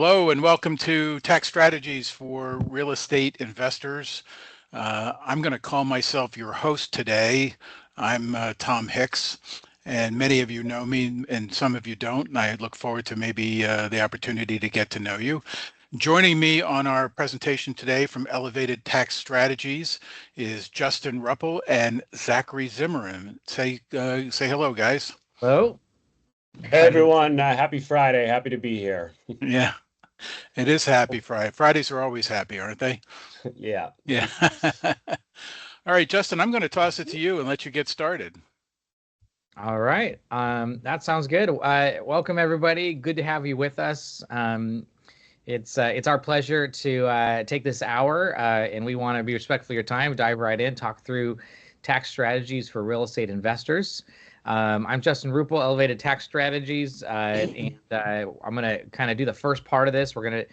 Hello and welcome to Tax Strategies for Real Estate Investors. I'm going to call myself your host today. I'm Tom Hicks, and many of you know me and some of you don't, and I look forward to maybe the opportunity to get to know you. Joining me on our presentation today from Elevated Tax Strategies is Justin Ruppel and Zachary Zimmerman. Say hello, guys. Hello. Hey everyone, happy Friday. Happy to be here. Yeah, it is Happy Friday. Fridays are always happy, aren't they? Yeah. Yeah. All right, Justin, I'm going to toss it to you and let you get started. All right. That sounds good. Welcome everybody. Good to have you with us. It's our pleasure to take this hour, and we want to be respectful of your time. Dive right in, talk through tax strategies for real estate investors. I'm Justin Ruppel, Elevated Tax Strategies, and I'm going to kind of do the first part of this. We're going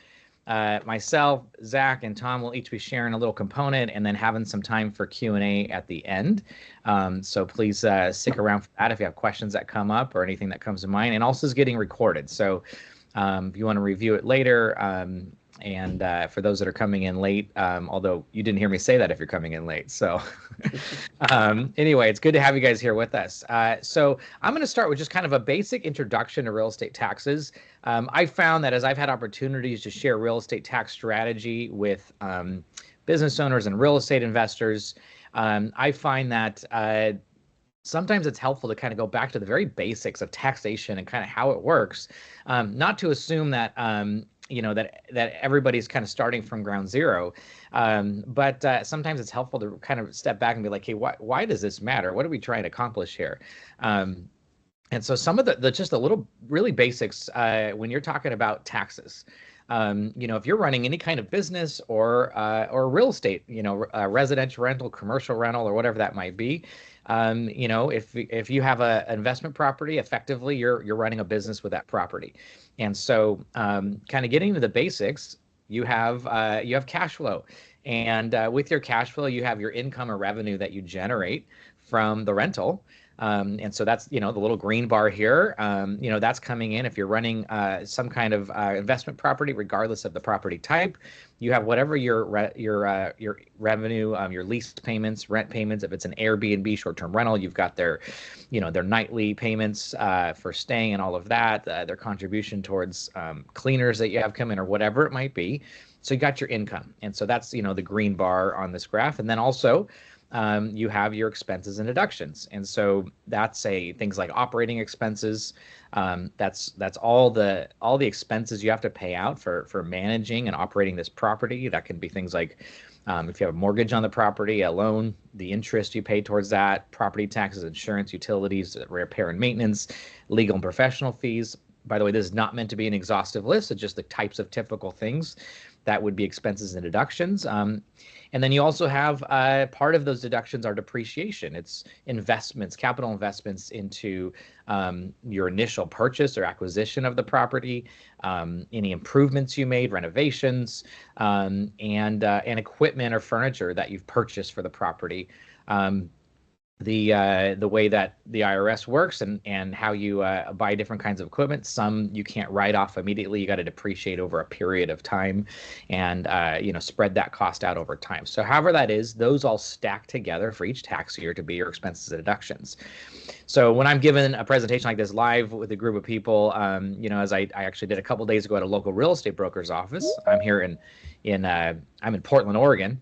to myself, Zach, and Tom will each be sharing a little component and then having some time for Q&A at the end. So please stick around for that if you have questions that come up or anything that comes to mind. And also is getting recorded. So if you want to review it later, and for those that are coming in late, although you didn't hear me say that if you're coming in late. So anyway, it's good to have you guys here with us. So I'm going to start with just kind of a basic introduction to real estate taxes. I found that as I've had opportunities to share real estate tax strategy with business owners and real estate investors, I find that sometimes it's helpful to kind of go back to the very basics of taxation and kind of how it works, not to assume that that everybody's kind of starting from ground zero, but sometimes it's helpful to kind of step back and be like, hey, why does this matter? What are we trying to accomplish here? And so some of the just a little really basics when you're talking about taxes. If you're running any kind of business or real estate, residential rental, commercial rental, or whatever that might be, if you have an investment property, effectively you're running a business with that property. And so kind of getting to the basics, you have cash flow, and with your cash flow, you have your income or revenue that you generate from the rental. And so that's, the little green bar here, that's coming in. If you're running some kind of investment property, regardless of the property type, you have whatever your revenue, your lease payments, rent payments. If it's an Airbnb short-term rental, you've got their nightly payments for staying and all of that, their contribution towards cleaners that you have come in or whatever it might be. So you got your income. And so that's, the green bar on this graph. And then also, you have your expenses and deductions. And so that's things like operating expenses. That's all the expenses you have to pay out for managing and operating this property. That can be things like if you have a mortgage on the property, a loan, the interest you pay towards that, property taxes, insurance, utilities, repair and maintenance, legal and professional fees. By the way, this is not meant to be an exhaustive list. It's just the types of typical things that would be expenses and deductions. And then you also have part of those deductions are depreciation. It's investments, capital investments into your initial purchase or acquisition of the property, any improvements you made, renovations, and equipment or furniture that you've purchased for the property. The way that the IRS works and how you buy different kinds of equipment. Some you can't write off immediately. You got to depreciate over a period of time and spread that cost out over time. So however that is, those all stack together for each tax year to be your expenses and deductions. So when I'm given a presentation like this live with a group of people, as I actually did a couple days ago at a local real estate broker's office. I'm here I'm in Portland, Oregon.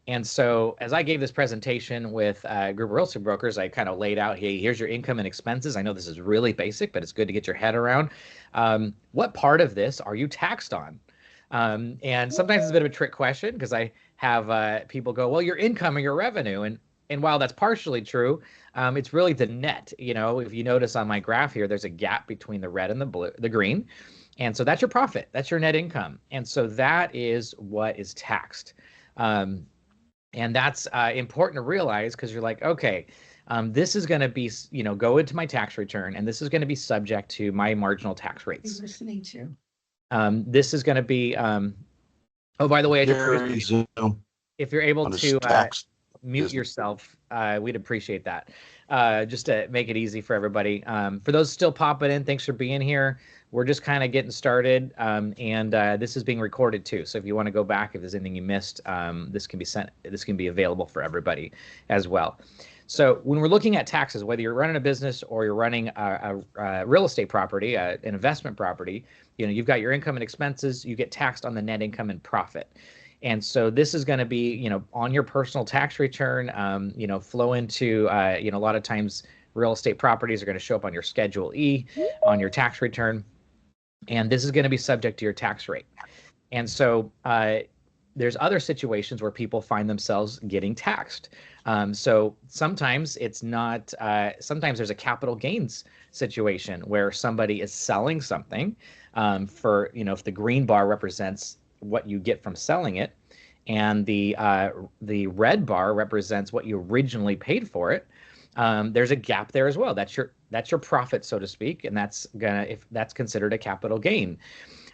And so as I gave this presentation with a group of real estate brokers, I kind of laid out, hey, here's your income and expenses. I know this is really basic, but it's good to get your head around. What part of this are you taxed on? And sometimes it's a bit of a trick question because I have people go, well, your income or your revenue. And while that's partially true, it's really the net. If you notice on my graph here, there's a gap between the red and the green. And so that's your profit. That's your net income. And so that is what is taxed. And that's important to realize because you're like, okay, this is going to be, go into my tax return, and this is going to be subject to my marginal tax rates. You're listening to. This is going to be, oh, by the way, if you're able to mute yourself, we'd appreciate that. Just to make it easy for everybody. For those still popping in, thanks for being here. We're just kind of getting started, and this is being recorded too. So if you want to go back, if there's anything you missed, this can be sent. This can be available for everybody as well. So when we're looking at taxes, whether you're running a business or you're running a real estate property, an investment property, you've got your income and expenses. You get taxed on the net income and profit. And so this is going to be, on your personal tax return, flow into, a lot of times real estate properties are going to show up on your Schedule E on your tax return. And this is going to be subject to your tax rate. And so there's other situations where people find themselves getting taxed. So sometimes it's not, sometimes there's a capital gains situation where somebody is selling something for, if the green bar represents what you get from selling it, and the red bar represents what you originally paid for it. There's a gap there as well. That's your profit, so to speak, and that's considered a capital gain.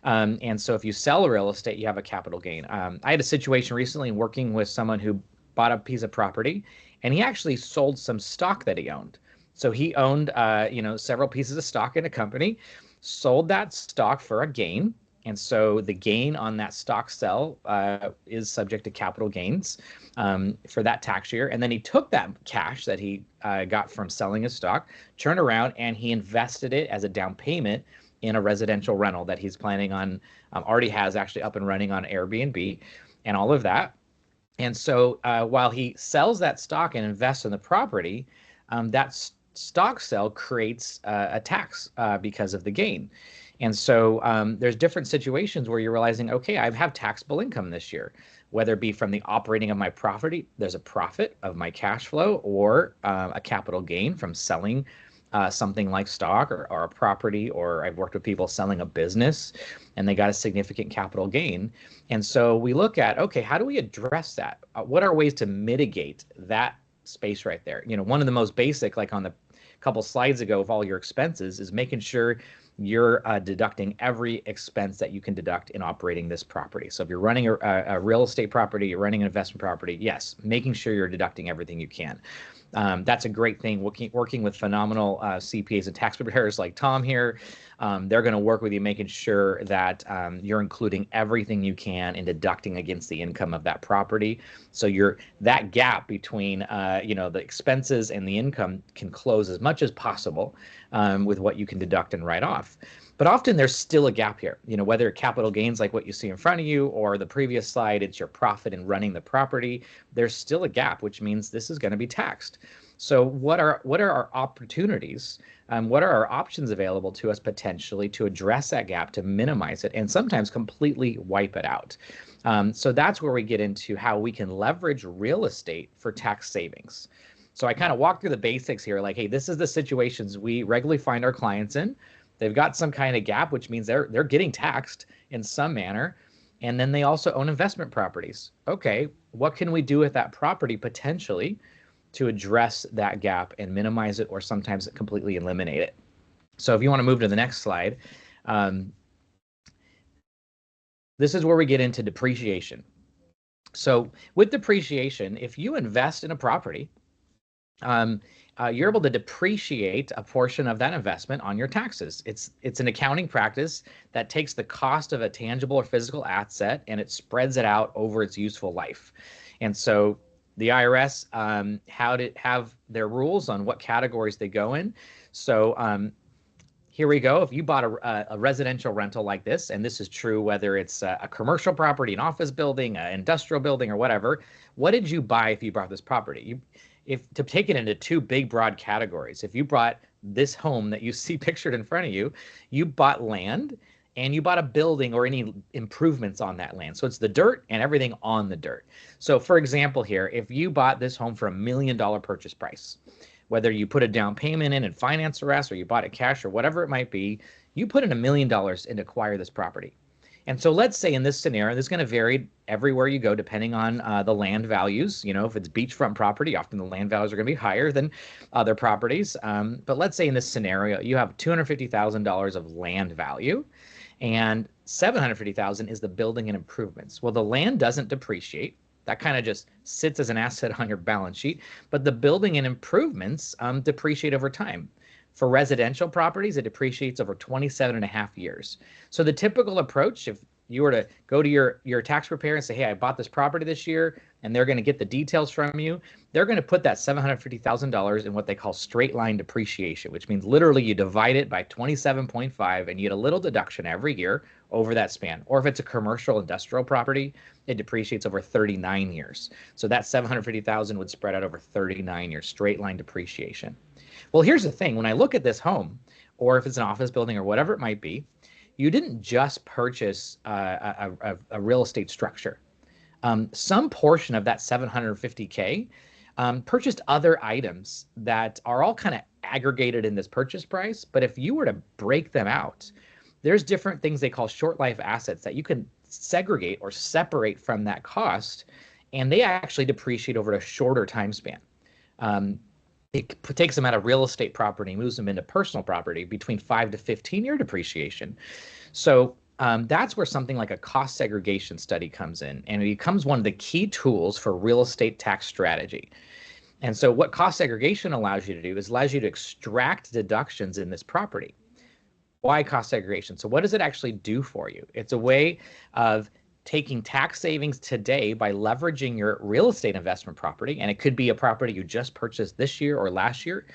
And so if you sell real estate, you have a capital gain. I had a situation recently working with someone who bought a piece of property, and he actually sold some stock that he owned. So he owned several pieces of stock in a company, sold that stock for a gain. And so the gain on that stock sell is subject to capital gains for that tax year. And then he took that cash that he got from selling his stock, turned around, and he invested it as a down payment in a residential rental that he's planning on, already has actually up and running on Airbnb and all of that. And so while he sells that stock and invests in the property, that stock sell creates a tax because of the gain. And so there's different situations where you're realizing, okay, I have taxable income this year, whether it be from the operating of my property, there's a profit of my cash flow, or a capital gain from selling something like stock or a property, or I've worked with people selling a business and they got a significant capital gain. And so we look at, okay, how do we address that? What are ways to mitigate that space right there? One of the most basic, like on the couple slides ago of all your expenses, is making sure you're deducting every expense that you can deduct in operating this property. So if you're running a real estate property, you're running an investment property, yes, making sure you're deducting everything you can. That's a great thing. Working with phenomenal CPAs and tax preparers like Tom here, they're going to work with you, making sure that you're including everything you can and deducting against the income of that property. So that gap between the expenses and the income can close as much as possible with what you can deduct and write off. But often there's still a gap here, whether capital gains like what you see in front of you, or the previous slide, it's your profit in running the property. There's still a gap, which means this is going to be taxed. So what are our opportunities? What are our options available to us potentially to address that gap, to minimize it, and sometimes completely wipe it out? So that's where we get into how we can leverage real estate for tax savings. So I kind of walk through the basics here, like, hey, this is the situations we regularly find our clients in. They've got some kind of gap, which means they're getting taxed in some manner. And then they also own investment properties. Okay, what can we do with that property potentially to address that gap and minimize it, or sometimes completely eliminate it? So if you want to move to the next slide, this is where we get into depreciation. So with depreciation, if you invest in a property, you're able to depreciate a portion of that investment on your taxes. It's an accounting practice that takes the cost of a tangible or physical asset and it spreads it out over its useful life. And so the IRS have their rules on what categories they go in. So here we go. If you bought a residential rental like this, and this is true whether it's a commercial property, an office building, an industrial building, or whatever, what did you buy if you bought this property? If to take it into two big broad categories, if you bought this home that you see pictured in front of you, you bought land and you bought a building or any improvements on that land. So it's the dirt and everything on the dirt. So for example here, if you bought this home for $1 million purchase price, whether you put a down payment in and finance the rest, or you bought it cash or whatever it might be, you put in $1 million and acquire this property. And so let's say in this scenario, this is going to vary everywhere you go depending on the land values. If it's beachfront property, often the land values are going to be higher than other properties. But let's say in this scenario, you have $250,000 of land value and $750,000 is the building and improvements. Well, the land doesn't depreciate. That kind of just sits as an asset on your balance sheet. But the building and improvements depreciate over time. For residential properties, it depreciates over 27 and a half years. So the typical approach, if you were to go to your tax preparer and say, hey, I bought this property this year, and they're going to get the details from you, they're going to put that $750,000 in what they call straight line depreciation, which means literally you divide it by 27.5 and you get a little deduction every year over that span. Or if it's a commercial industrial property, it depreciates over 39 years. So that 750,000 would spread out over 39 years, straight line depreciation. Well, here's the thing. When I look at this home, or if it's an office building or whatever it might be, you didn't just purchase a real estate structure. Some portion of that 750K purchased other items that are all kind of aggregated in this purchase price. But if you were to break them out, there's different things they call short life assets that you can segregate or separate from that cost, and they actually depreciate over a shorter time span. It takes them out of real estate property, moves them into personal property between 5 to 15-year depreciation. So that's where something like a cost segregation study comes in, and it becomes one of the key tools for real estate tax strategy. And so what cost segregation allows you to do is allows you to extract deductions in this property. Why cost segregation? So what does it actually do for you? It's a way of taking tax savings today by leveraging your real estate investment property, and it could be a property you just purchased this year or last year,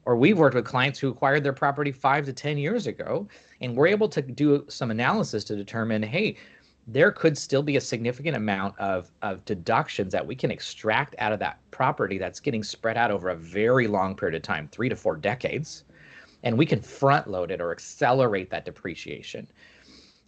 or we've worked with clients who acquired their property 5 to 10 years ago, and we're able to do some analysis to determine, hey, there could still be a significant amount of deductions that we can extract out of that property that's getting spread out over a very long period of time, 3 to 4 decades, and we can front load it or accelerate that depreciation.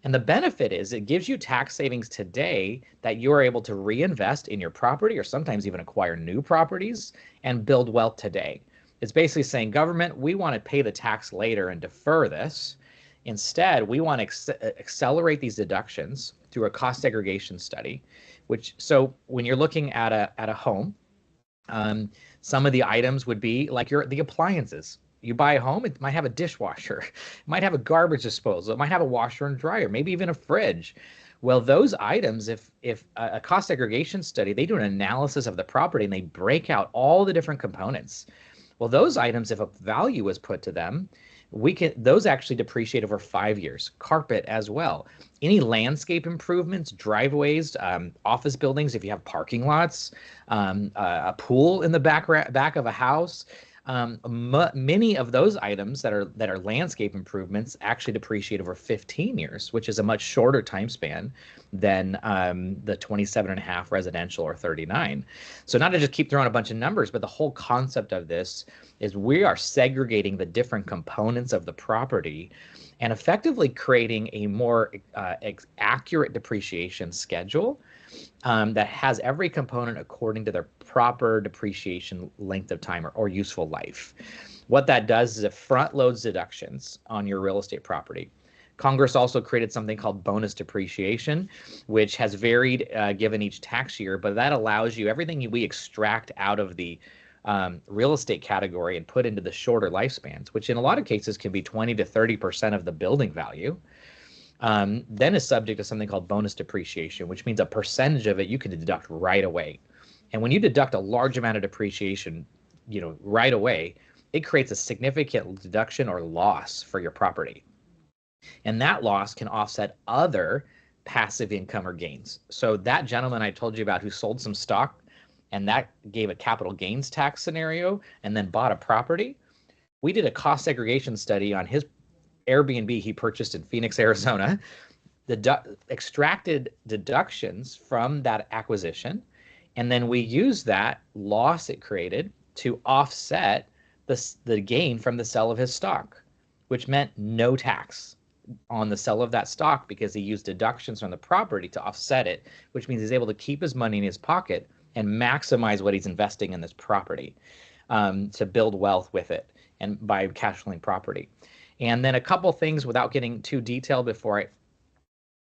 And the benefit is it gives you tax savings today that you're able to reinvest in your property or sometimes even acquire new properties and build wealth today. It's basically saying, government, we want to pay the tax later and defer this. Instead, we want to accelerate these deductions through a cost segregation study, so when you're looking at a home, some of the items would be like the appliances. You buy a home, it might have a dishwasher, it might have a garbage disposal, it might have a washer and dryer, maybe even a fridge. Well, those items, if a cost segregation study, they do an analysis of the property and they break out all the different components. Well, those items, if a value is put to them, those actually depreciate over 5 years. Carpet as well. Any landscape improvements, driveways, office buildings, if you have parking lots, a pool in the back of a house. Many of those items that are landscape improvements actually depreciate over 15 years, which is a much shorter time span than the 27 and a half residential or 39. So not to just keep throwing a bunch of numbers, but the whole concept of this is we are segregating the different components of the property and effectively creating a more accurate depreciation schedule that has every component according to their proper depreciation length of time or useful life. What that does is it front loads deductions on your real estate property. Congress also created something called bonus depreciation, which has varied given each tax year, but that allows you everything we extract out of the real estate category and put into the shorter lifespans, which in a lot of cases can be 20 to 30% of the building value. Then is subject to something called bonus depreciation, which means a percentage of it you can deduct right away. And when you deduct a large amount of depreciation, right away, it creates a significant deduction or loss for your property. And that loss can offset other passive income or gains. So that gentleman I told you about who sold some stock and that gave a capital gains tax scenario and then bought a property, we did a cost segregation study on his Airbnb he purchased in Phoenix, Arizona, extracted deductions from that acquisition, and then we used that loss it created to offset the gain from the sale of his stock, which meant no tax on the sale of that stock because he used deductions from the property to offset it, which means he's able to keep his money in his pocket and maximize what he's investing in this property to build wealth with it and by cash flowing property. And then a couple things without getting too detailed before I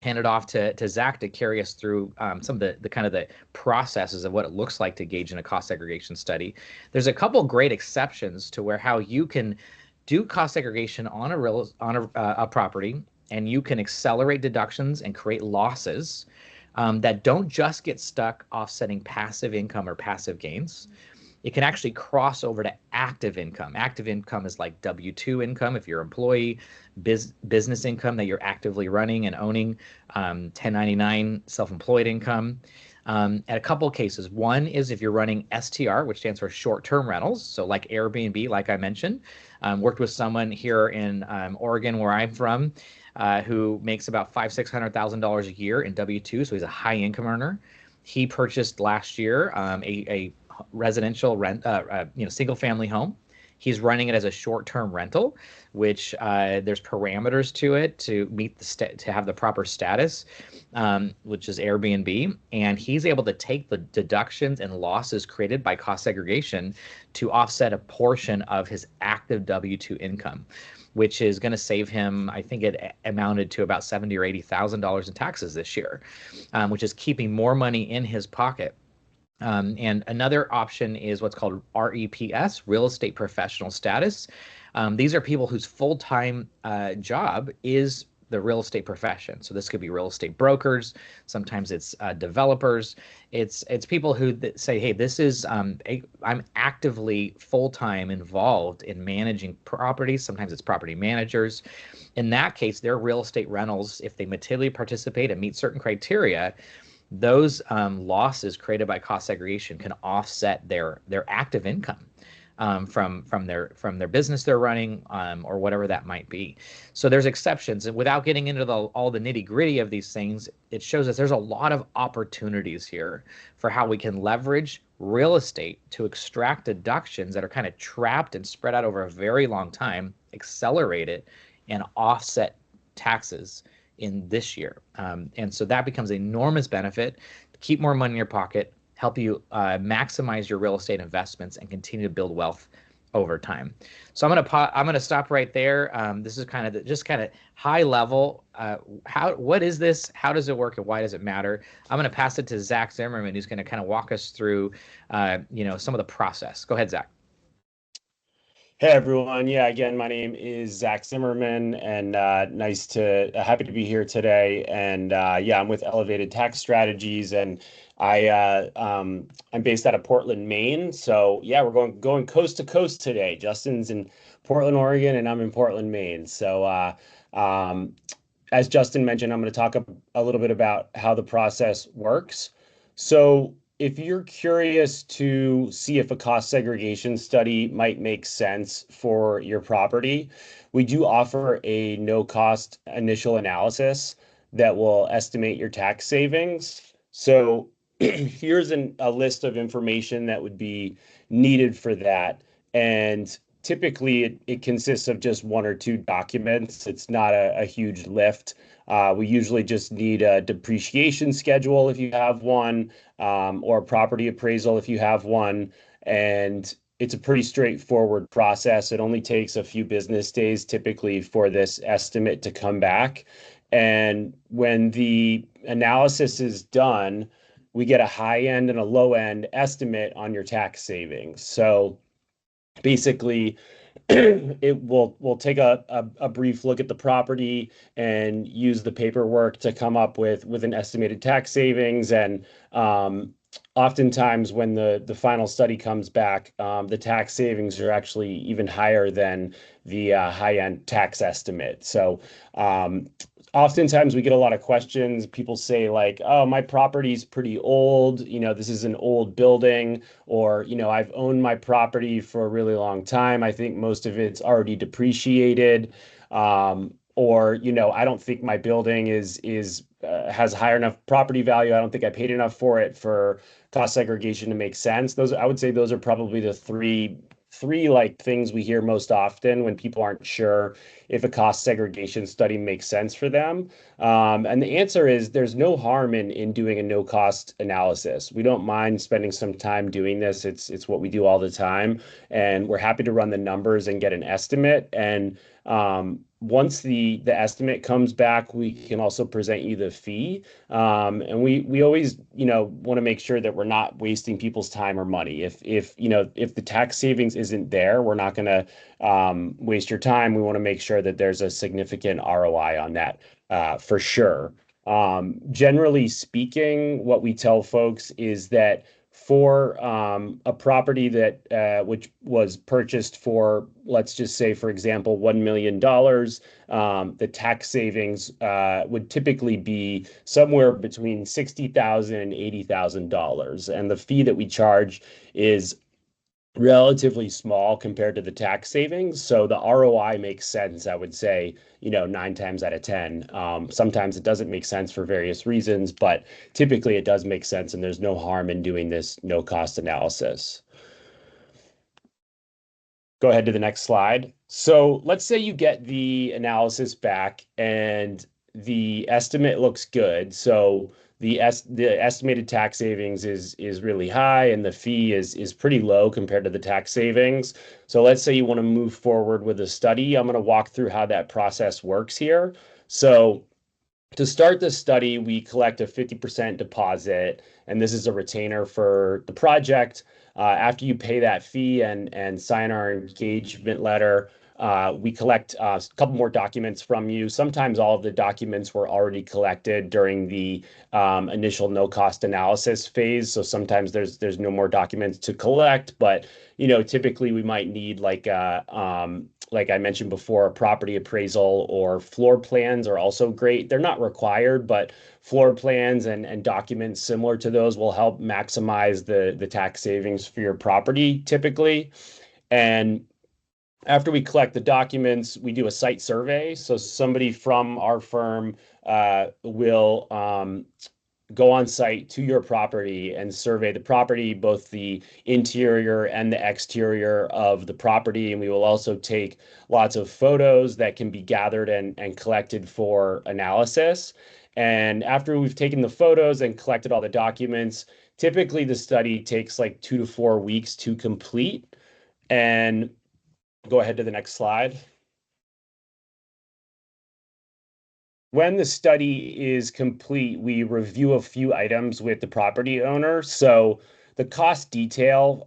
hand it off to Zach to carry us through some of the kind of the processes of what it looks like to engage in a cost segregation study. There's a couple great exceptions to where how you can do cost segregation on a property, and you can accelerate deductions and create losses that don't just get stuck offsetting passive income or passive gains. it can actually cross over to active income. Active income is like W-2 income if you're an employee, business income that you're actively running and owning, 1099 self-employed income. At a couple of cases. One is if you're running STR, which stands for short-term rentals. So like Airbnb, like I mentioned, worked with someone here in Oregon, where I'm from, who makes about $500,000-$600,000 a year in W-2. So he's a high income earner. He purchased last year a residential rent, single family home. He's running it as a short-term rental, which there's parameters to it to meet to have the proper status, which is Airbnb. And he's able to take the deductions and losses created by cost segregation to offset a portion of his active W-2 income, which is going to save him, I think it amounted to about $70,000 or $80,000 in taxes this year, which is keeping more money in his pocket. And another option is what's called REPS, Real Estate Professional Status. These are people whose full-time job is the real estate profession. So this could be real estate brokers. Sometimes it's developers. It's people who say, hey, this is I'm actively full-time involved in managing properties. Sometimes it's property managers. In that case, their real estate rentals, if they materially participate and meet certain criteria, those losses created by cost segregation can offset their active income from their business they're running, or whatever that might be. So there's exceptions, and without getting into all the nitty gritty of these things, it shows us there's a lot of opportunities here for how we can leverage real estate to extract deductions that are kind of trapped and spread out over a very long time, accelerate it, and offset taxes in this year. And so that becomes an enormous benefit to keep more money in your pocket, help you maximize your real estate investments, and continue to build wealth over time. So I'm gonna stop right there. This is kind of just kind of high level. What is this? How does it work, and why does it matter? I'm gonna pass it to Zach Zimmerman, who's gonna kind of walk us through some of the process. Go ahead, Zach. Hey everyone. Yeah, again, my name is Zach Zimmerman, and happy to be here today. And I'm with Elevated Tax Strategies, and I'm based out of Portland, Maine. So yeah, we're going coast to coast today. Justin's in Portland, Oregon, and I'm in Portland, Maine. So as Justin mentioned, I'm going to talk a little bit about how the process works. So if you're curious to see if a cost segregation study might make sense for your property, we do offer a no-cost initial analysis that will estimate your tax savings. So here's a list of information that would be needed for that. And typically it consists of just one or two documents. It's not a huge lift. We usually just need a depreciation schedule if you have one, or a property appraisal if you have one. And it's a pretty straightforward process. It only takes a few business days typically for this estimate to come back. And when the analysis is done, we get a high end and a low end estimate on your tax savings. So basically, we'll take a brief look at the property and use the paperwork to come up with an estimated tax savings. And oftentimes when the final study comes back, the tax savings are actually even higher than the high-end tax estimate. So oftentimes we get a lot of questions. People say like, oh, my property's pretty old. This is an old building, or, I've owned my property for a really long time. I think most of it's already depreciated. Or, I don't think my building has higher enough property value. I don't think I paid enough for it for cost segregation to make sense. I would say those are probably the three like things we hear most often when people aren't sure if a cost segregation study makes sense for them. And the answer is there's no harm in doing a no cost analysis. We don't mind spending some time doing this. It's what we do all the time, and we're happy to run the numbers and get an estimate. And once the estimate comes back, we can also present you the fee. And we always, want to make sure that we're not wasting people's time or money. If the tax savings isn't there, we're not going to waste your time. We want to make sure that there's a significant ROI on that, for sure. Generally speaking, what we tell folks is that for a property that which was purchased for, let's just say, for example, $1 million, the tax savings would typically be somewhere between $60,000 and $80,000. And the fee that we charge is relatively small compared to the tax savings. So the ROI makes sense, I would say, 9 times out of 10. Sometimes it doesn't make sense for various reasons, but typically it does make sense, and there's no harm in doing this no cost analysis. Go ahead to the next slide. So let's say you get the analysis back and the estimate looks good. So the estimated tax savings is really high and the fee is pretty low compared to the tax savings. So let's say you want to move forward with a study. I'm going to walk through how that process works here. So to start this study, we collect a 50% deposit, and this is a retainer for the project. After you pay that fee and sign our engagement letter, we collect a couple more documents from you. Sometimes all of the documents were already collected during the initial no-cost analysis phase. So sometimes there's no more documents to collect, but typically we might need like I mentioned before, a property appraisal or floor plans are also great. They're not required, but floor plans and documents similar to those will help maximize the tax savings for your property typically. And after we collect the documents, we do a site survey. So somebody from our firm will go on site to your property and survey the property, both the interior and the exterior of the property. And we will also take lots of photos that can be gathered and collected for analysis. And after we've taken the photos and collected all the documents, typically the study takes like 2 to 4 weeks to complete. And go ahead to the next slide. When the study is complete, we review a few items with the property owner. So the cost detail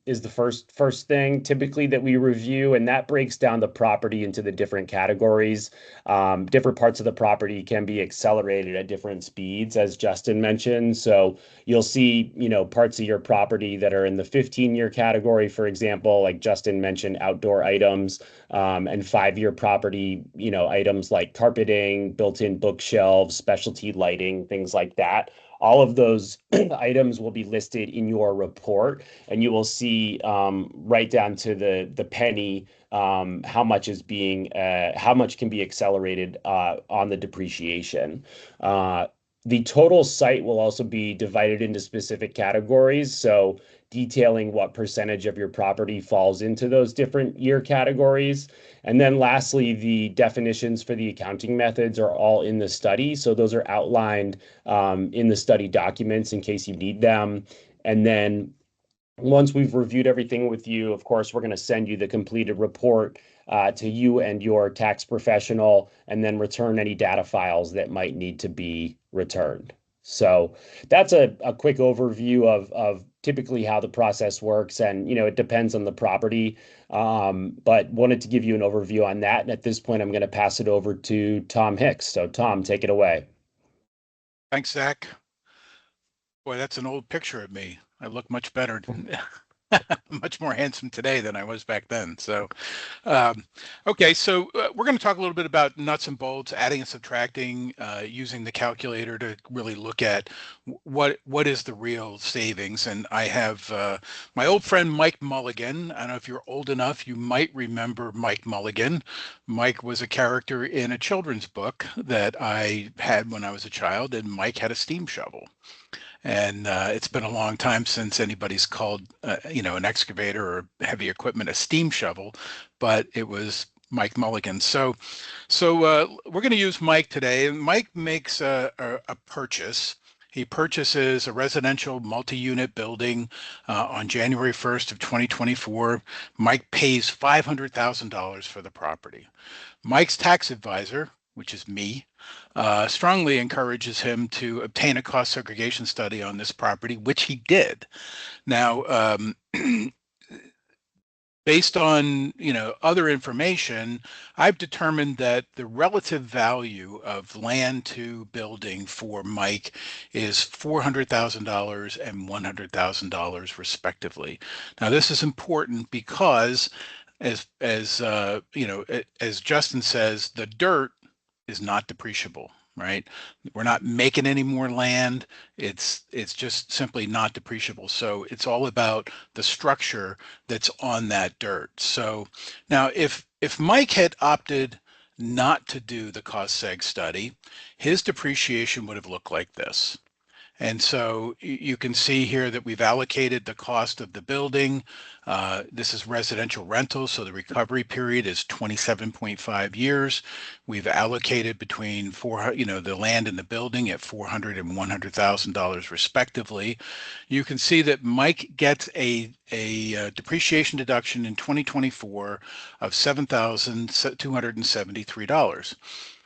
is the first thing typically that we review, and that breaks down the property into the different categories. Different parts of the property can be accelerated at different speeds, as Justin mentioned. So you'll see, parts of your property that are in the 15-year category, for example, like Justin mentioned, outdoor items, and 5-year property, items like carpeting, built-in bookshelves, specialty lighting, things like that. All of those items will be listed in your report, and you will see right down to the penny how much can be accelerated on the depreciation. The total site will also be divided into specific categories, so detailing what percentage of your property falls into those different year categories. And then lastly, the definitions for the accounting methods are all in the study. So those are outlined in the study documents in case you need them. And then once we've reviewed everything with you, of course, we're going to send you the completed report to you and your tax professional, and then return any data files that might need to be returned. So that's a quick overview of typically how the process works. And, it depends on the property, but wanted to give you an overview on that. And at this point, I'm going to pass it over to Tom Hicks. So Tom, take it away. Thanks, Zach. Boy, that's an old picture of me. I look much better, much more handsome today than I was back then. So, okay, so we're going to talk a little bit about nuts and bolts, adding and subtracting, using the calculator to really look at what is the real savings. And I have my old friend Mike Mulligan. I don't know if you're old enough, you might remember Mike Mulligan. Mike was a character in a children's book that I had when I was a child, and Mike had a steam shovel. And it's been a long time since anybody's called, an excavator or heavy equipment a steam shovel, but it was Mike Mulligan. So we're going to use Mike today. Mike makes a purchase. He purchases a residential multi-unit building on January 1st of 2024. Mike pays $500,000 for the property. Mike's tax advisor, which is me, strongly encourages him to obtain a cost segregation study on this property, which he did. Now, based on, other information, I've determined that the relative value of land to building for Mike is $400,000 and $100,000 respectively. Now, this is important because as Justin says, the dirt is not depreciable, right? We're not making any more land. It's just simply not depreciable. So it's all about the structure that's on that dirt. So now if Mike had opted not to do the cost seg study, his depreciation would have looked like this. And so you can see here that we've allocated the cost of the building. This is residential rental, so the recovery period is 27.5 years. We've allocated between the land and the building at $400,000 and $100,000 respectively. You can see that Mike gets a depreciation deduction in 2024 of $7,273.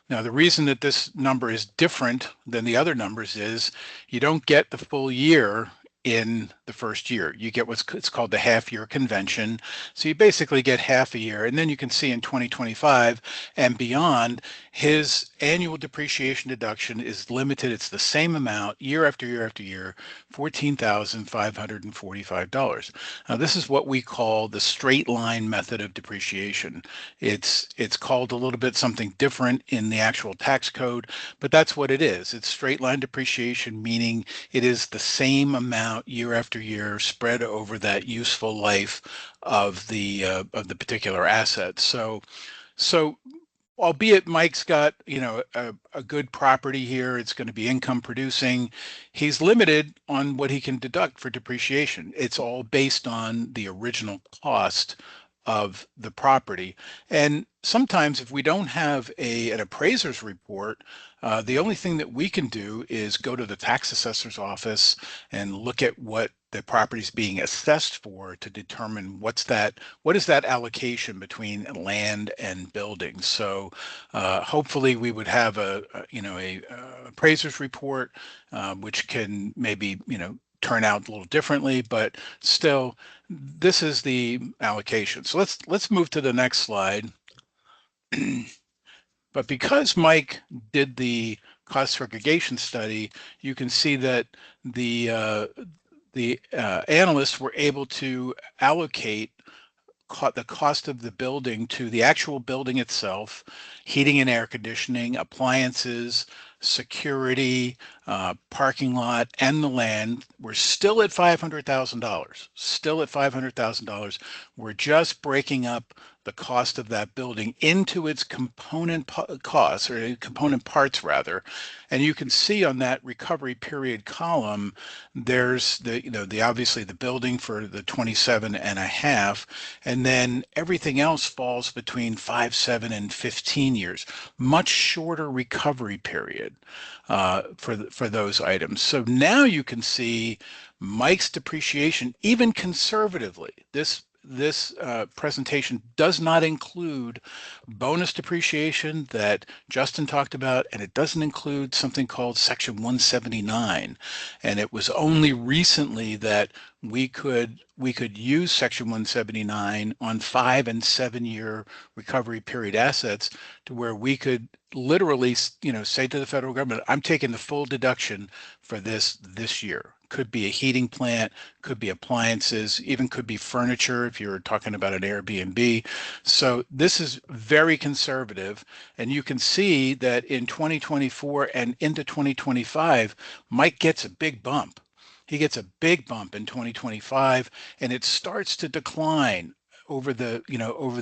Now, the reason that this number is different than the other numbers is you don't get the full year in the first year. You get it's called the half year convention. So you basically get half a year. And then you can see in 2025 and beyond, his annual depreciation deduction is limited. It's the same amount year after year after year, $14,545. Now, this is what we call the straight line method of depreciation. It's called a little bit something different in the actual tax code, but that's what it is. It's straight line depreciation, meaning it is the same amount year after year spread over that useful life of the particular asset. So albeit Mike's got a good property here, it's going to be income producing, he's limited on what he can deduct for depreciation. It's all based on the original cost of the property. And sometimes if we don't have an appraiser's report, the only thing that we can do is go to the tax assessor's office and look at what the property is being assessed for to determine what is that allocation between land and buildings. So hopefully we would have a appraiser's report, which can maybe turn out a little differently, but still, this is the allocation. So let's move to the next slide. But because Mike did the cost segregation study, you can see that the analysts were able to allocate the cost of the building to the actual building itself, heating and air conditioning, appliances, security, parking lot, and the land. We're still at $500,000. Still at $500,000. We're just breaking up the cost of that building into its component costs, or component parts rather. And you can see on that recovery period column, there's the obviously the building for the 27 and a half, and then everything else falls between 5, 7, and 15 years. Much shorter recovery period for those items. So now you can see Mike's depreciation, even conservatively. This presentation does not include bonus depreciation that Justin talked about, and it doesn't include something called Section 179. And it was only recently that we could use Section 179 on 5 and 7 year recovery period assets, to where we could literally, say to the federal government, I'm taking the full deduction for this year. Could be a heating plant, could be appliances, even could be furniture if you're talking about an Airbnb. So this is very conservative. And you can see that in 2024 and into 2025, Mike gets a big bump. He gets a big bump in 2025, and it starts to decline over the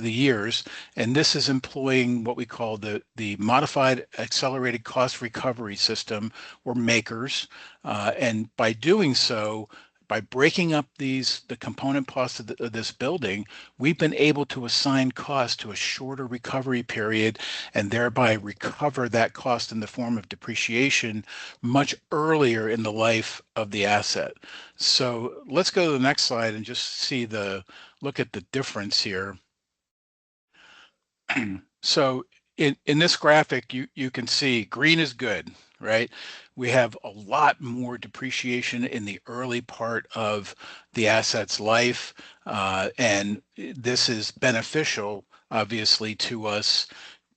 years. And this is employing what we call the modified accelerated cost recovery system, or MACRS. And by doing so, by breaking up the component costs of this building, we've been able to assign cost to a shorter recovery period, and thereby recover that cost in the form of depreciation much earlier in the life of the asset. So let's go to the next slide and just look at the difference here. So in this graphic, you can see green is good, right? We have a lot more depreciation in the early part of the asset's life, and this is beneficial, obviously, to us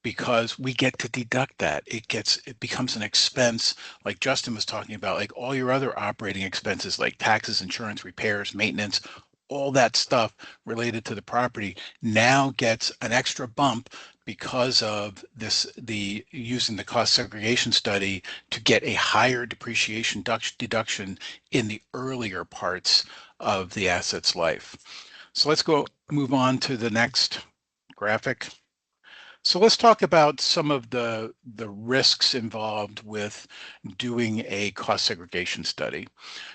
because we get to deduct that. It becomes an expense, like Justin was talking about, like all your other operating expenses, like taxes, insurance, repairs, maintenance, all that stuff related to the property now gets an extra bump because of the using the cost segregation study to get a higher depreciation deduction in the earlier parts of the asset's life. So let's move on to the next graphic. So let's talk about some of the risks involved with doing a cost segregation study.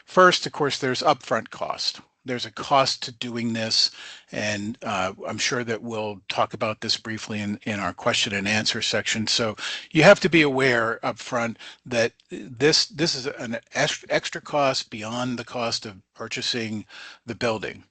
First, of course, there's upfront cost. There's a cost to doing this, and I'm sure that we'll talk about this briefly in our question and answer section. So you have to be aware upfront that this is an extra cost beyond the cost of purchasing the building.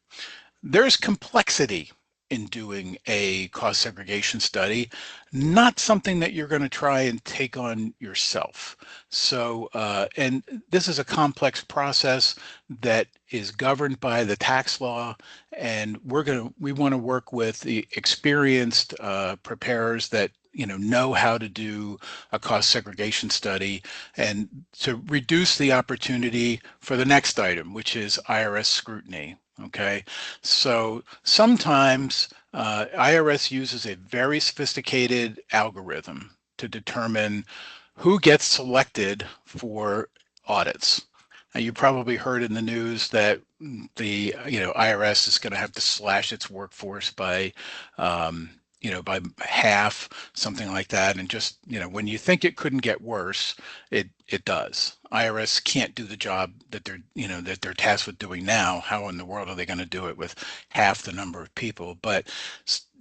There's complexity in doing a cost segregation study, not something that you're going to try and take on yourself. So, and this is a complex process that is governed by the tax law, and we want to work with the experienced preparers that know how to do a cost segregation study, and to reduce the opportunity for the next item, which is IRS scrutiny. Okay, so sometimes IRS uses a very sophisticated algorithm to determine who gets selected for audits. Now, you probably heard in the news that the IRS is going to have to slash its workforce by by half, something like that. And just when you think it couldn't get worse, it does. IRS can't do the job that they're tasked with doing now. How in the world are they going to do it with half the number of people? But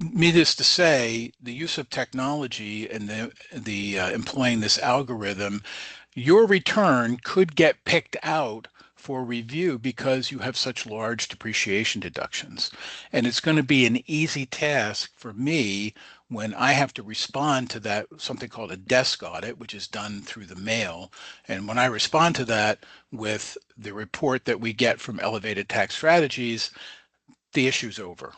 needless to say, the use of technology and the employing this algorithm, your return could get picked out for review because you have such large depreciation deductions. And it's going to be an easy task for me when I have to respond to that, something called a desk audit, which is done through the mail. And when I respond to that with the report that we get from Elevated Tax Strategies, the issue's over.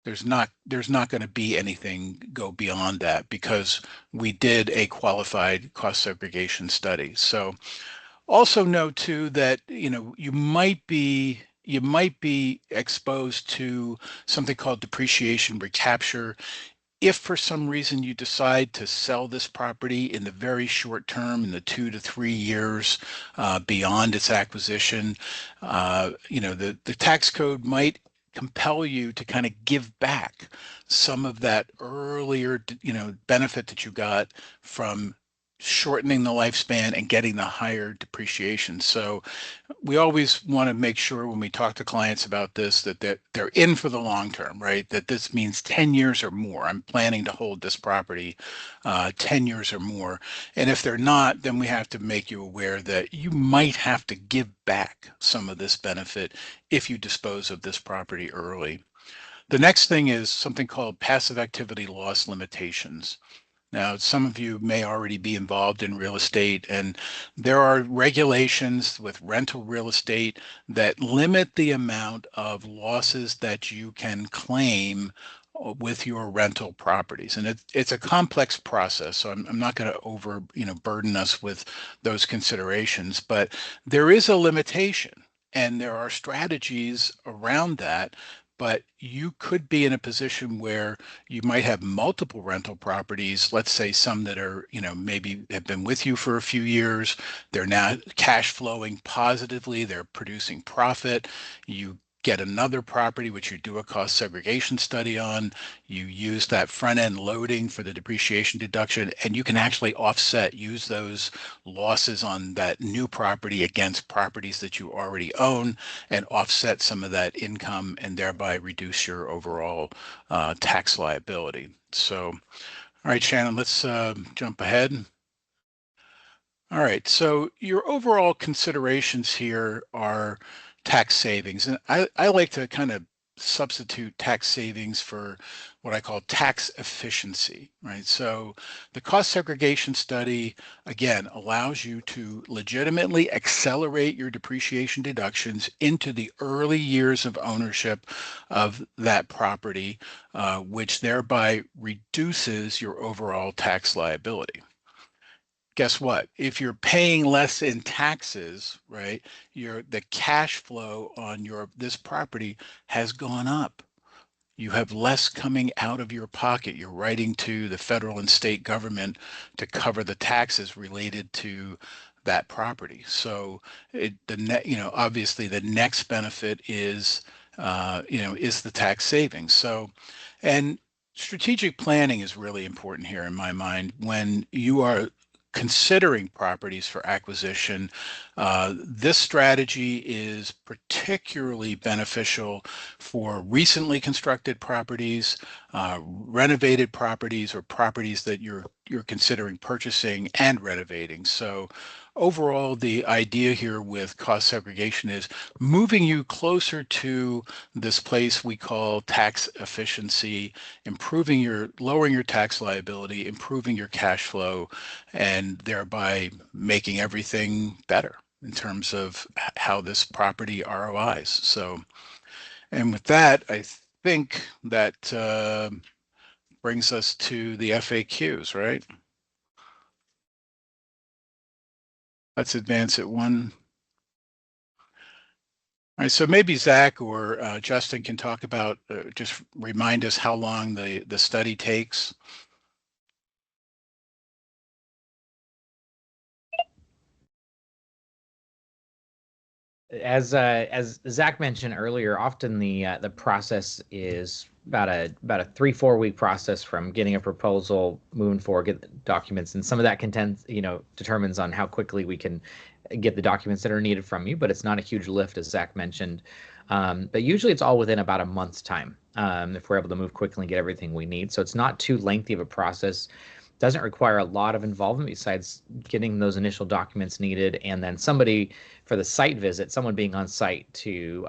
There's not going to be anything go beyond that because we did a qualified cost segregation study. So also know too that you might be exposed to something called depreciation recapture if for some reason you decide to sell this property in the very short term, in the 2 to 3 years beyond its acquisition. The tax code might compel you to kind of give back some of that earlier benefit that you got from shortening the lifespan and getting the higher depreciation. So we always want to make sure when we talk to clients about this that they're in for the long term, right? That this means 10 years or more. I'm planning to hold this property 10 years or more. And if they're not, then we have to make you aware that you might have to give back some of this benefit if you dispose of this property early. The next thing is something called passive activity loss limitations. Now, some of you may already be involved in real estate, and there are regulations with rental real estate that limit the amount of losses that you can claim with your rental properties. And it's a complex process, so I'm not going to burden us with those considerations, but there is a limitation, and there are strategies around that. But you could be in a position where you might have multiple rental properties, let's say some that are, maybe have been with you for a few years. They're now cash flowing positively. They're producing profit. You get another property, which you do a cost segregation study on. You use that front end loading for the depreciation deduction, and you can actually use those losses on that new property against properties that you already own and offset some of that income and thereby reduce your overall tax liability. So, all right, Shannon, let's jump ahead. All right, so your overall considerations here are tax savings. And I like to kind of substitute tax savings for what I call tax efficiency, right? So the cost segregation study, again, allows you to legitimately accelerate your depreciation deductions into the early years of ownership of that property, which thereby reduces your overall tax liability. Guess what? If you're paying less in taxes, right, the cash flow on this property has gone up. You have less coming out of your pocket. You're writing to the federal and state government to cover the taxes related to that property. So obviously the next benefit is, is the tax savings. So, and strategic planning is really important here in my mind when you are considering properties for acquisition. This strategy is particularly beneficial for recently constructed properties, renovated properties, or properties that you're considering purchasing and renovating. So overall, the idea here with cost segregation is moving you closer to this place we call tax efficiency, lowering your tax liability, improving your cash flow, and thereby making everything better in terms of how this property ROIs. So, and with that, I think that brings us to the FAQs, right? Let's advance it one. All right, so maybe Zach or Justin can talk about, just remind us how long the study takes. As Zach mentioned earlier, often the process is about a 3-4 week process from getting a proposal, moving forward, get the documents, and some of that determines on how quickly we can get the documents that are needed from you. But it's not a huge lift, as Zach mentioned. But usually it's all within about a month's time, if we're able to move quickly and get everything we need. So it's not too lengthy of a process. Doesn't require a lot of involvement besides getting those initial documents needed, and then somebody for the site visit, someone being on site to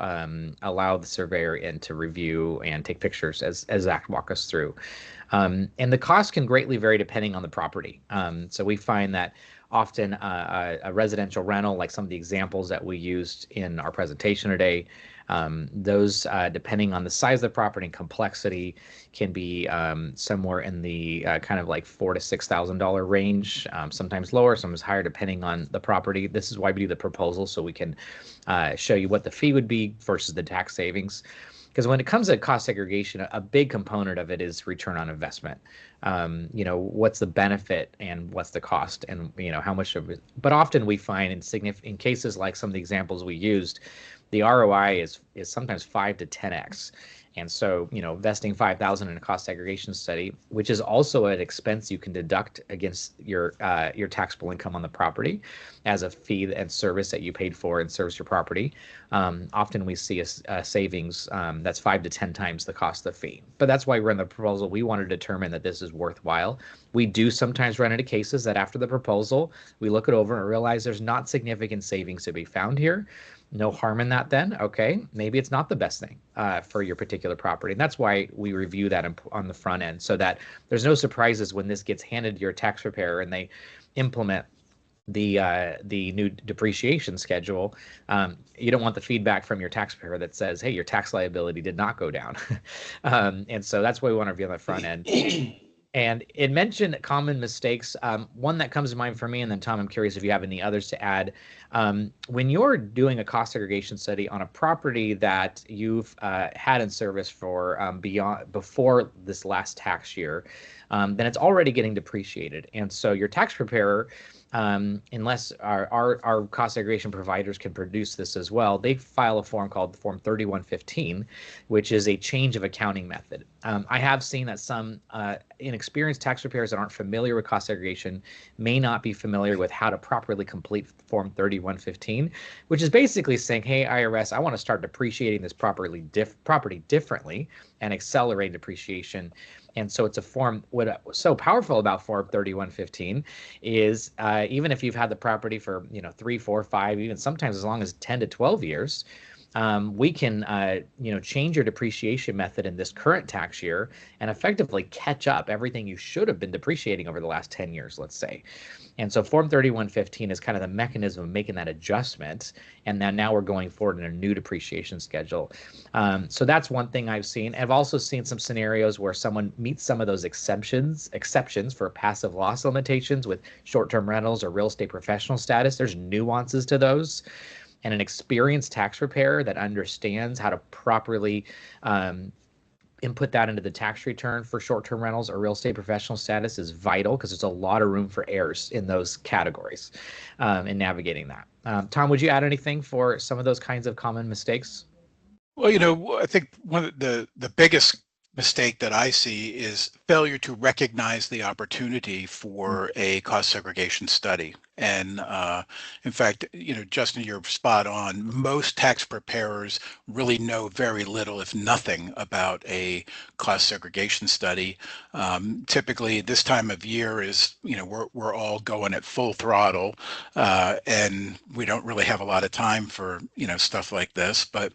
allow the surveyor in to review and take pictures, as Zach walked us through. And the cost can greatly vary depending on the property. So we find that often a residential rental, like some of the examples that we used in our presentation today, those, depending on the size of the property and complexity, can be somewhere in the kind of like $4,000 to $6,000 range, sometimes lower, sometimes higher, depending on the property. This is why we do the proposal, so we can show you what the fee would be versus the tax savings. Because when it comes to cost segregation, a big component of it is return on investment. What's the benefit and what's the cost, and how much of it. But often we find in cases like some of the examples we used, the ROI is sometimes 5 to 10x. And so, investing $5,000 in a cost segregation study, which is also an expense you can deduct against your taxable income on the property as a fee and service that you paid for and service your property. Often we see a savings that's 5 to 10 times the cost of the fee. But that's why we're in the proposal. We want to determine that this is worthwhile. We do sometimes run into cases that after the proposal, we look it over and realize there's not significant savings to be found here. No harm in that then. Okay, maybe it's not the best thing for your particular property. And that's why we review that on the front end, so that there's no surprises when this gets handed to your tax preparer and they implement the new depreciation schedule. You don't want the feedback from your taxpayer that says, hey, your tax liability did not go down. And so that's why we want to review on the front end. And it mentioned common mistakes. One that comes to mind for me, and then Tom, I'm curious if you have any others to add. When you're doing a cost segregation study on a property that you've had in service for before this last tax year, then it's already getting depreciated. And so your tax preparer, unless our cost segregation providers can produce this as well, they file a form called Form 3115, which is a change of accounting method. I have seen that some inexperienced tax preparers that aren't familiar with cost segregation may not be familiar with how to properly complete Form 3115, which is basically saying, hey, IRS, I want to start depreciating this property differently and accelerate depreciation. And so it's a form. What was so powerful about Form 3115 is even if you've had the property for 3, 4, 5, even sometimes as long as 10 to 12 years, we can change your depreciation method in this current tax year and effectively catch up everything you should have been depreciating over the last 10 years, let's say. And so Form 3115 is kind of the mechanism of making that adjustment. And now we're going forward in a new depreciation schedule. So that's one thing I've seen. I've also seen some scenarios where someone meets some of those exceptions for passive loss limitations with short-term rentals or real estate professional status. There's nuances to those. And an experienced tax preparer that understands how to properly input that into the tax return for short-term rentals or real estate professional status is vital, because there's a lot of room for errors in those categories in navigating that. Tom, would you add anything for some of those kinds of common mistakes? Well, I think one of the biggest mistake that I see is failure to recognize the opportunity for a cost segregation study. And in fact, Justin, you're spot on. Most tax preparers really know very little, if nothing, about a cost segregation study. Typically, this time of year is, we're all going at full throttle, and we don't really have a lot of time for, stuff like this. But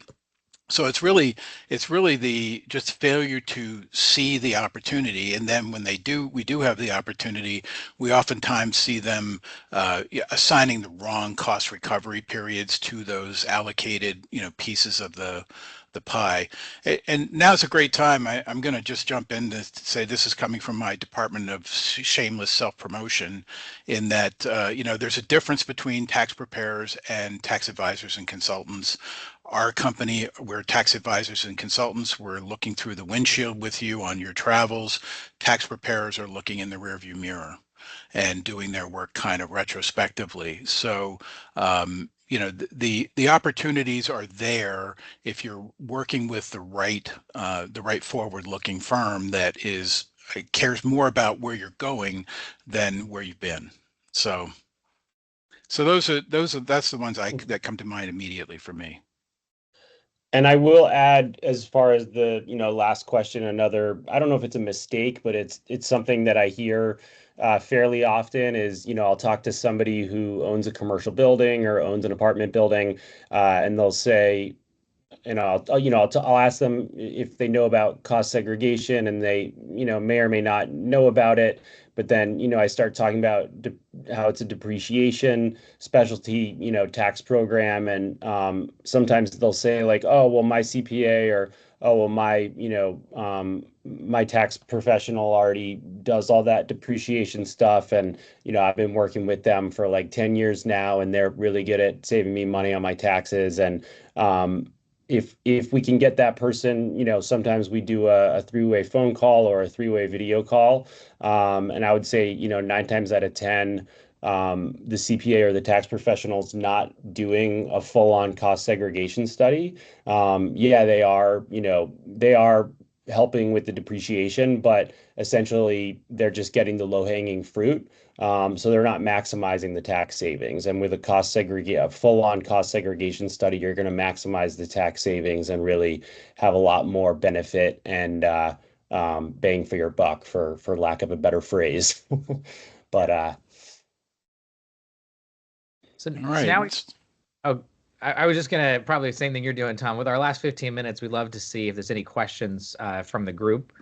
so it's really the just failure to see the opportunity, and then when we do have the opportunity, we oftentimes see them assigning the wrong cost recovery periods to those allocated pieces of the pie. And now's a great time. I'm going to just jump in to say this is coming from my department of shameless self-promotion, in that there's a difference between tax preparers and tax advisors and consultants. Our company, we're tax advisors and consultants. We're looking through the windshield with you on your travels. Tax preparers are looking in the rearview mirror and doing their work kind of retrospectively. So, the opportunities are there if you're working with the right forward-looking firm that cares more about where you're going than where you've been. So that's the ones that come to mind immediately for me. And I will add, as far as the last question, another, I don't know if it's a mistake, but it's something that I hear fairly often is, I'll talk to somebody who owns a commercial building or owns an apartment building, and they'll say, I'll ask them if they know about cost segregation, and they may or may not know about it. But then I start talking about how it's a depreciation specialty tax program, and sometimes they'll say like, oh well, my CPA, or oh well, my tax professional already does all that depreciation stuff, and I've been working with them for like 10 years now, and they're really good at saving me money on my taxes. And if we can get that person, sometimes we do a three-way phone call or a three-way video call. And I would say, 9 times out of 10, the CPA or the tax professional is not doing a full-on cost segregation study. Yeah, they are helping with the depreciation, but essentially they're just getting the low-hanging fruit. So they're not maximizing the tax savings. And with a full-on cost segregation study, you're going to maximize the tax savings and really have a lot more benefit and bang for your buck, for lack of a better phrase. But so, all right. I was just going to probably the same thing you're doing, Tom. With our last 15 minutes, we'd love to see if there's any questions from the group.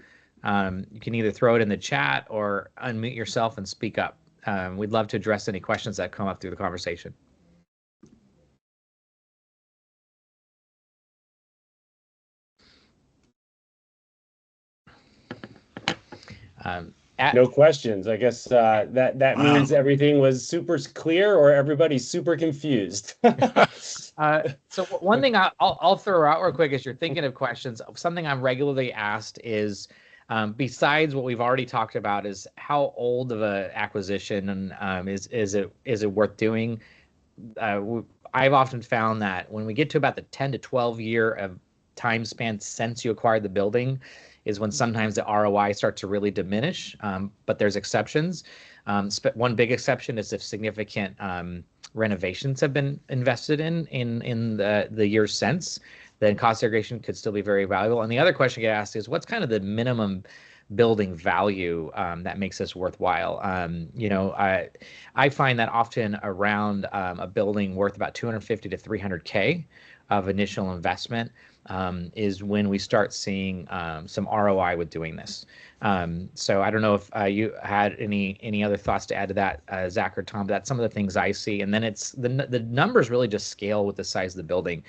You can either throw it in the chat or unmute yourself and speak up. We'd love to address any questions that come up through the conversation. No questions. I guess that means everything was super clear, or everybody's super confused. So one thing I'll throw out real quick as you're thinking of questions. Something I'm regularly asked is, besides what we've already talked about, is how old of an acquisition, and is it worth doing? I've often found that when we get to about the 10 to 12 year of time span since you acquired the building is when sometimes the ROI starts to really diminish, but there's exceptions. One big exception is if significant renovations have been invested in the years since, then cost segregation could still be very valuable. And the other question I get asked is, what's kind of the minimum building value that makes this worthwhile? I find that often around a building worth about 250 to 300K, of initial investment is when we start seeing some ROI with doing this. So I don't know if you had any other thoughts to add to that, Zach or Tom. But that's some of the things I see, and then it's the numbers really just scale with the size of the building.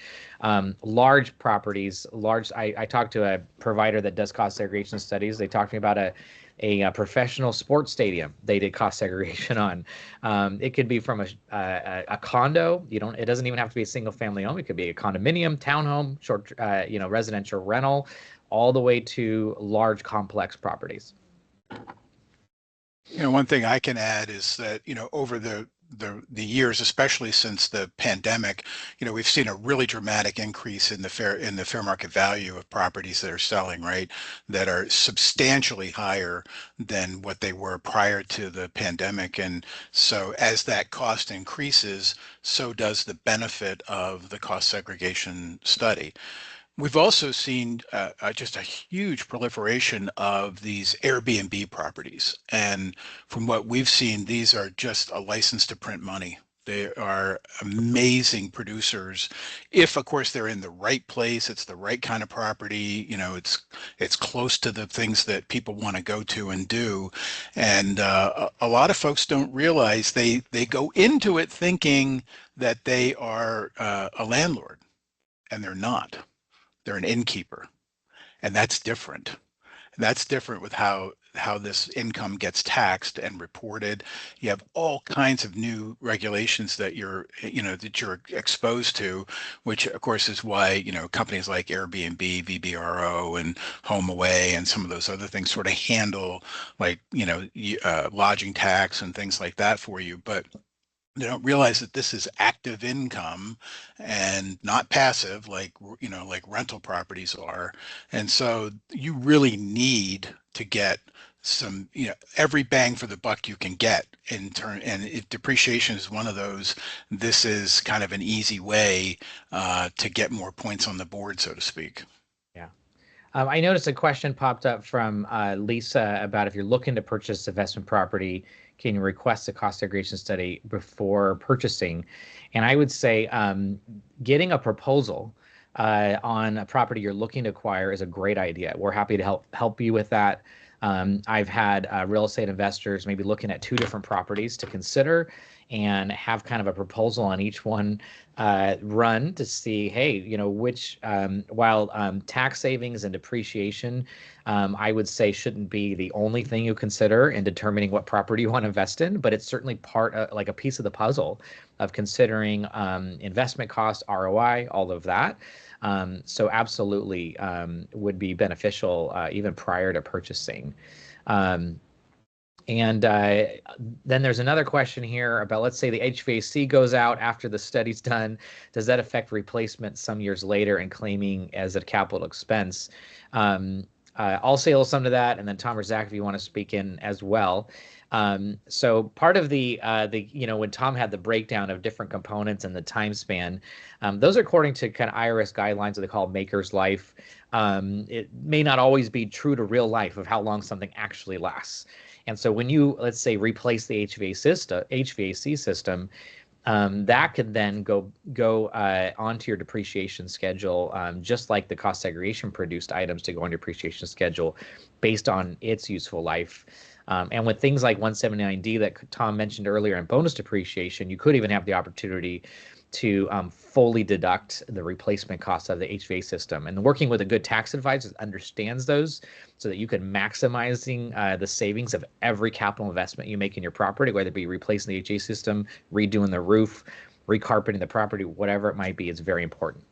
Large properties, large. I talked to a provider that does cost segregation studies. They talked to me about a professional sports stadium they did cost segregation on. It could be from a condo. It doesn't even have to be a single family home. It could be a condominium, townhome, short, residential rental, all the way to large complex properties. One thing I can add is that, over the years, especially since the pandemic, we've seen a really dramatic increase in the fair market value of properties that are selling, right? That are substantially higher than what they were prior to the pandemic. And so as that cost increases, so does the benefit of the cost segregation study. We've also seen just a huge proliferation of these Airbnb properties. And from what we've seen, these are just a license to print money. They are amazing producers. If, of course, they're in the right place, it's the right kind of property, it's close to the things that people want to go to and do. And a lot of folks don't realize they go into it thinking that they are a landlord, and they're not. They're an innkeeper, and that's different. That's different with how this income gets taxed and reported. You have all kinds of new regulations that you're exposed to, which of course is why companies like Airbnb, VBRO, and HomeAway, and some of those other things sort of handle like lodging tax and things like that for you, but they don't realize that this is active income and not passive like rental properties are. And so you really need to get some, every bang for the buck you can get in turn. And if depreciation is one of those, this is kind of an easy way to get more points on the board, so to speak. Yeah. I noticed a question popped up from Lisa about if you're looking to purchase investment property, can you request a cost segregation study before purchasing? And I would say getting a proposal on a property you're looking to acquire is a great idea. We're happy to help you with that. I've had real estate investors maybe looking at 2 different properties to consider and have kind of a proposal on each one run to see, hey, which, while tax savings and depreciation, I would say shouldn't be the only thing you consider in determining what property you want to invest in, but it's certainly part of, like a piece of the puzzle of considering investment cost, ROI, all of that. So absolutely would be beneficial even prior to purchasing. And then there's another question here about, let's say the HVAC goes out after the study's done. Does that affect replacement some years later and claiming as a capital expense? I'll say a little something to that, and then Tom or Zach, if you want to speak in as well. So part of the when Tom had the breakdown of different components and the time span, those are according to kind of IRS guidelines that they call maker's life. It may not always be true to real life of how long something actually lasts. And so when you, let's say, replace the HVAC system, that could then go onto your depreciation schedule, just like the cost segregation produced items to go on your depreciation schedule based on its useful life. And with things like 179D that Tom mentioned earlier and bonus depreciation, you could even have the opportunity to fully deduct the replacement cost of the HVAC system. And working with a good tax advisor that understands those so that you can maximizing the savings of every capital investment you make in your property, whether it be replacing the HVAC system, redoing the roof, recarpeting the property, whatever it might be, is very important.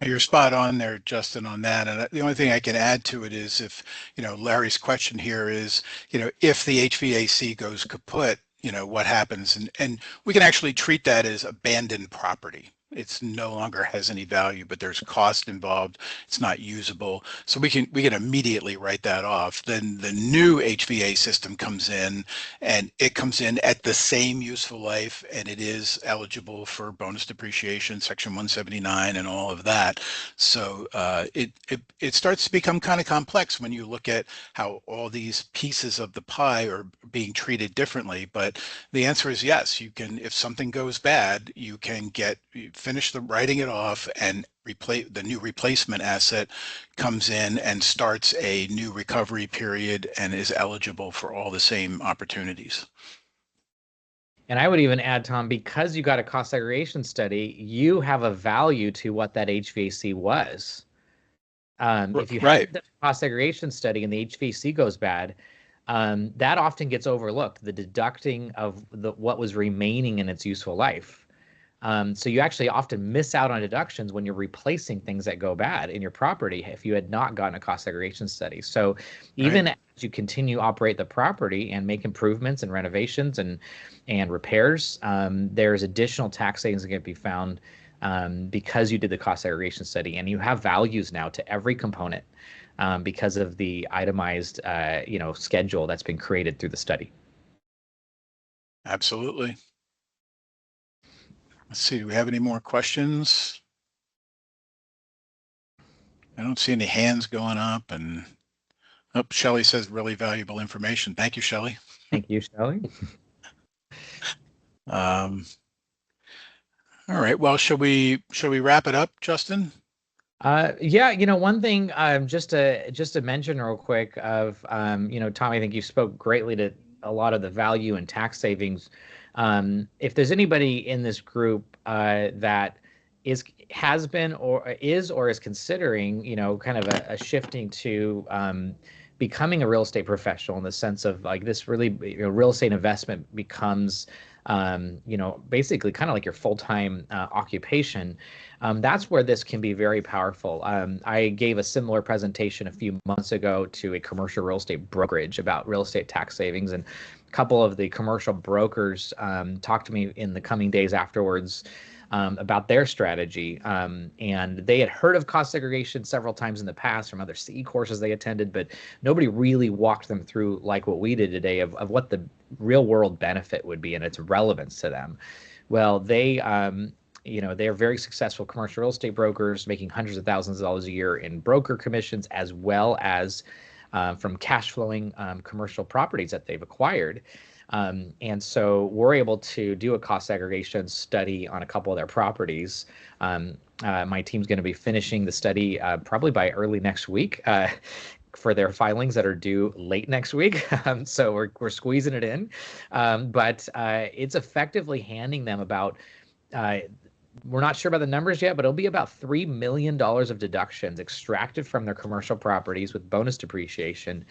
You're spot on there, Justin, on that. And the only thing I can add to it is if, Larry's question here is, if the HVAC goes kaput, what happens? And we can actually treat that as abandoned property. It's no longer has any value, but there's cost involved. It's not usable. So we can immediately write that off. Then the new HVA system comes in, and it comes in at the same useful life, and it is eligible for bonus depreciation, Section 179, and all of that. So it starts to become kind of complex when you look at how all these pieces of the pie are being treated differently. But the answer is yes. You can, if something goes bad, you can get finish the writing it off, and the new replacement asset comes in and starts a new recovery period and is eligible for all the same opportunities. And I would even add, Tom, because you got a cost segregation study, you have a value to what that HVAC was. If you have a cost segregation study and the HVAC goes bad, that often gets overlooked, the deducting of what was remaining in its useful life. So you actually often miss out on deductions when you're replacing things that go bad in your property if you had not gotten a cost segregation study. So even as you continue to operate the property and make improvements and renovations and repairs, there's additional tax savings that can be found because you did the cost segregation study, and you have values now to every component because of the itemized schedule that's been created through the study. Absolutely. Let's see, do we have any more questions? I don't see any hands going up, and Shelley says really valuable information. Thank you, Shelley. Thank you, Shelley. All right, well, shall we wrap it up, Justin? Yeah, one thing just to mention real quick of Tom, I think you spoke greatly to a lot of the value and tax savings. If there's anybody in this group that has been or is considering, kind of a shifting to becoming a real estate professional, in the sense of like this really real estate investment becomes basically kind of like your full-time occupation, that's where this can be very powerful. I gave a similar presentation a few months ago to a commercial real estate brokerage about real estate tax savings, and a couple of the commercial brokers talked to me in the coming days afterwards about their strategy. And they had heard of cost segregation several times in the past from other CE courses they attended, but nobody really walked them through like what we did today of what the real world benefit would be and its relevance to them. Well, they're very successful commercial real estate brokers, making hundreds of thousands of dollars a year in broker commissions, as well as from cash flowing commercial properties that they've acquired. And so we're able to do a cost segregation study on a couple of their properties. My team's going to be finishing the study probably by early next week for their filings that are due late next week. So we're squeezing it in. But it's effectively handing them about we're not sure about the numbers yet, but it'll be about $3 million of deductions extracted from their commercial properties with bonus depreciation,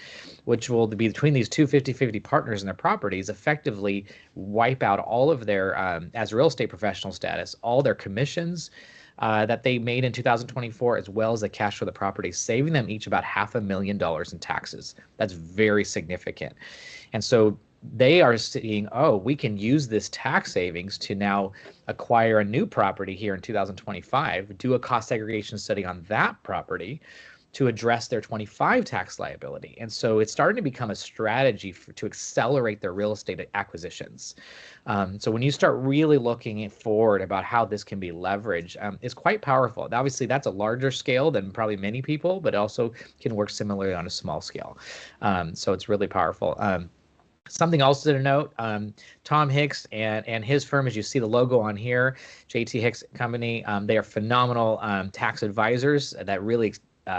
which will be between these two 50-50 partners in their properties, effectively wipe out all of their, as real estate professional status, all their commissions that they made in 2024, as well as the cash for the property, saving them each about $500,000 in taxes. That's very significant. And so they are seeing, we can use this tax savings to now acquire a new property here in 2025, do a cost segregation study on that property to address their 25 tax liability. And so it's starting to become a strategy to accelerate their real estate acquisitions. So when you start really looking forward about how this can be leveraged, it's quite powerful. Obviously, that's a larger scale than probably many people, but also can work similarly on a small scale. So it's really powerful. Something else to note, Tom Hicks and his firm, as you see the logo on here, JT Hicks Company, they are phenomenal tax advisors that really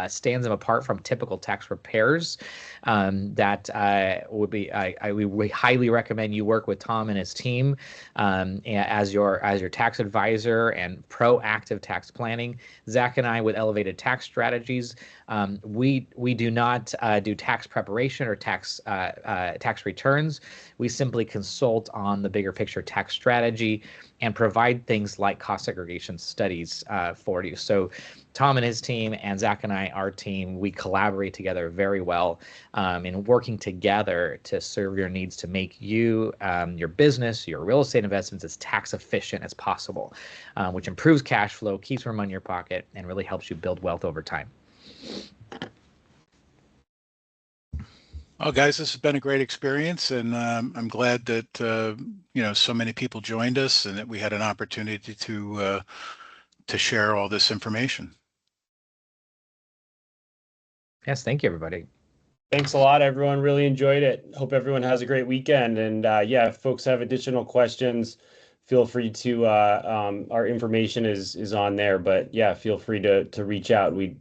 stands them apart from typical tax preparers. We highly recommend you work with Tom and his team as your tax advisor and proactive tax planning. Zach and I with Elevated Tax Strategies, we do not do tax preparation or tax returns. We simply consult on the bigger picture tax strategy and provide things like cost segregation studies for you. So Tom and his team and Zach and I, our team, we collaborate together very well in working together to serve your needs to make you, your business, your real estate investments as tax efficient as possible, which improves cash flow, keeps more money in your pocket, and really helps you build wealth over time. Well, guys, this has been a great experience, and I'm glad that so many people joined us and that we had an opportunity to share all this information. Yes, thank you, everybody. Thanks a lot, everyone. Really enjoyed it. Hope everyone has a great weekend. And if folks have additional questions, feel free to our information is on there. But yeah, feel free to reach out. We'd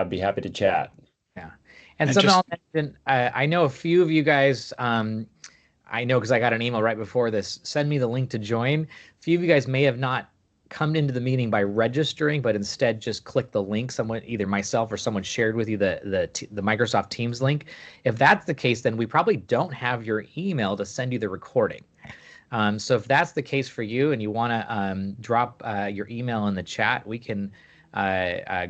be happy to chat. Yeah. And And something just I'll mention, I know a few of you guys, I know because I got an email right before this, send me the link to join. A few of you guys may have not come into the meeting by registering, but instead just click the link. Someone, either myself or someone, shared with you the Microsoft Teams link. If that's the case, then we probably don't have your email to send you the recording. So if that's the case for you and you want to drop your email in the chat, we can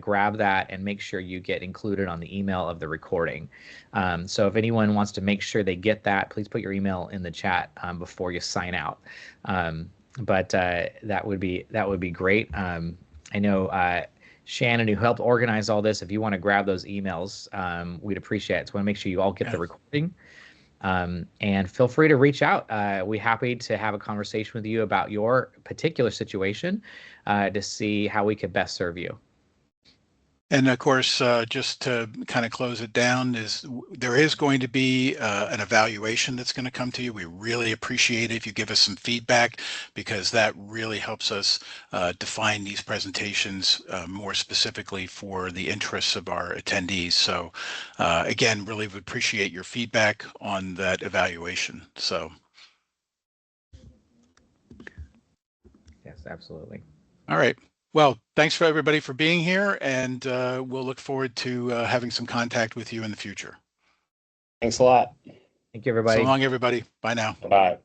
grab that and make sure you get included on the email of the recording. So if anyone wants to make sure they get that, please put your email in the chat before you sign out. But that would be great. I know Shannon, who helped organize all this, if you want to grab those emails, we'd appreciate it. So I want to make sure you all get the recording. And feel free to reach out. We're happy to have a conversation with you about your particular situation to see how we could best serve you. And of course, just to kind of close it down, there is going to be an evaluation that's going to come to you. We really appreciate it if you give us some feedback, because that really helps us define these presentations more specifically for the interests of our attendees. So again, really would appreciate your feedback on that evaluation. So. Yes, absolutely. All right. Well, thanks for everybody for being here, and we'll look forward to having some contact with you in the future. Thanks a lot. Thank you, everybody. So long, everybody. Bye now. Bye.